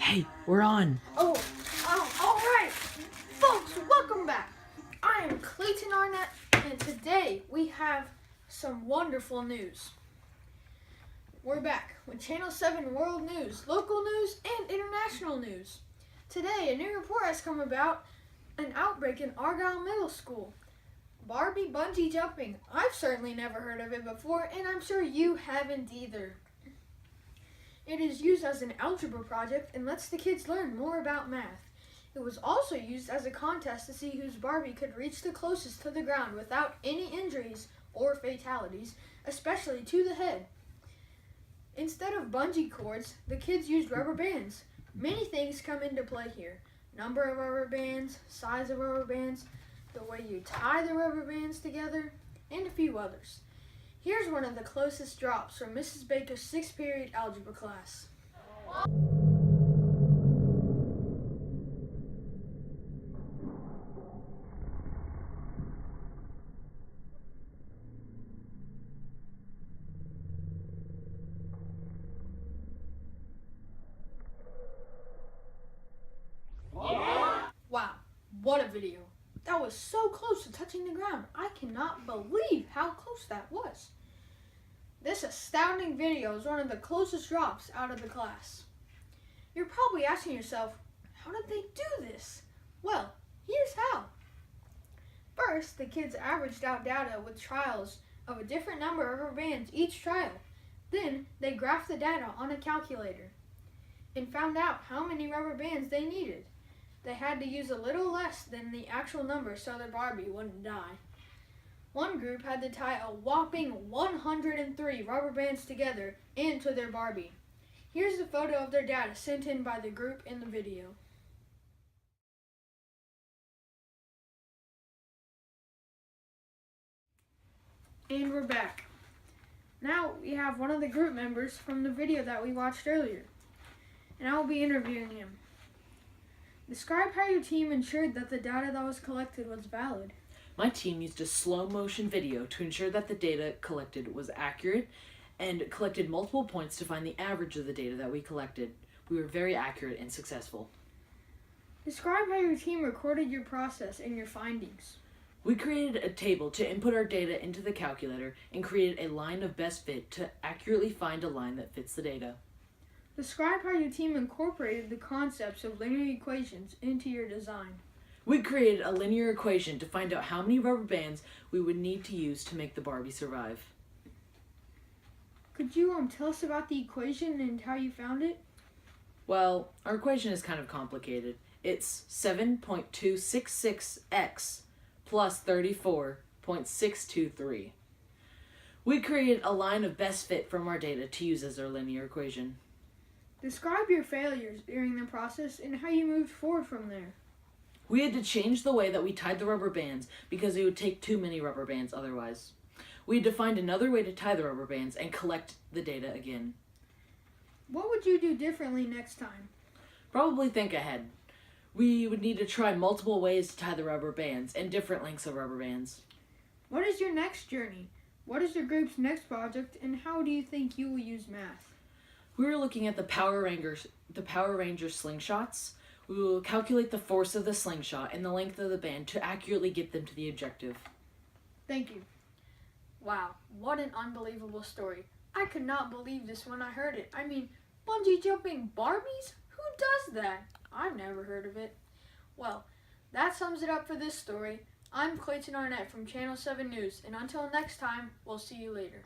Hey, we're on. All right. Folks, welcome back. I am Clayton Arnett, and today we have some wonderful news. We're back with Channel 7 World News, local news, and international news. Today, a new report has come about an outbreak in Argyle Middle School. Barbie bungee jumping. I've certainly never heard of it before, and I'm sure you haven't either. It is used as an algebra project and lets the kids learn more about math. It was also used as a contest to see whose Barbie could reach the closest to the ground without any injuries or fatalities, especially to the head. Instead of bungee cords, the kids used rubber bands. Many things come into play here. Number of rubber bands, size of rubber bands, the way you tie the rubber bands together, and a few others. Here's one of the closest drops from Mrs. Baker's 6th period algebra class. Wow, what a video. That was so close to touching the ground. I cannot believe how close that was. This astounding video is one of the closest drops out of the class. You're probably asking yourself, how did they do this? Well, here's how. First, the kids averaged out data with trials of a different number of rubber bands each trial. Then, they graphed the data on a calculator and found out how many rubber bands they needed. They had to use a little less than the actual number so their Barbie wouldn't die. One group had to tie a whopping 103 rubber bands together and to their Barbie. Here's a photo of their data sent in by the group in the video. And we're back. Now we have one of the group members from the video that we watched earlier, and I will be interviewing him. Describe how your team ensured that the data that was collected was valid. My team used a slow motion video to ensure that the data collected was accurate and collected multiple points to find the average of the data that we collected. We were very accurate and successful. Describe how your team recorded your process and your findings. We created a table to input our data into the calculator and created a line of best fit to accurately find a line that fits the data. Describe how your team incorporated the concepts of linear equations into your design. We created a linear equation to find out how many rubber bands we would need to use to make the Barbie survive. Could you tell us about the equation and how you found it? Well, our equation is kind of complicated. It's 7.266x plus 34.623. We created a line of best fit from our data to use as our linear equation. Describe your failures during the process and how you moved forward from there. We had to change the way that we tied the rubber bands because it would take too many rubber bands otherwise. We had to find another way to tie the rubber bands and collect the data again. What would you do differently next time? Probably think ahead. We would need to try multiple ways to tie the rubber bands and different lengths of rubber bands. What is your next journey? What is your group's next project, and how do you think you will use math? We were looking at the Power Ranger slingshots. We will calculate the force of the slingshot and the length of the band to accurately get them to the objective. Thank you. Wow, what an unbelievable story. I could not believe this when I heard it. I mean, bungee jumping Barbies? Who does that? I've never heard of it. Well, that sums it up for this story. I'm Clayton Arnett from Channel 7 News, and until next time, we'll see you later.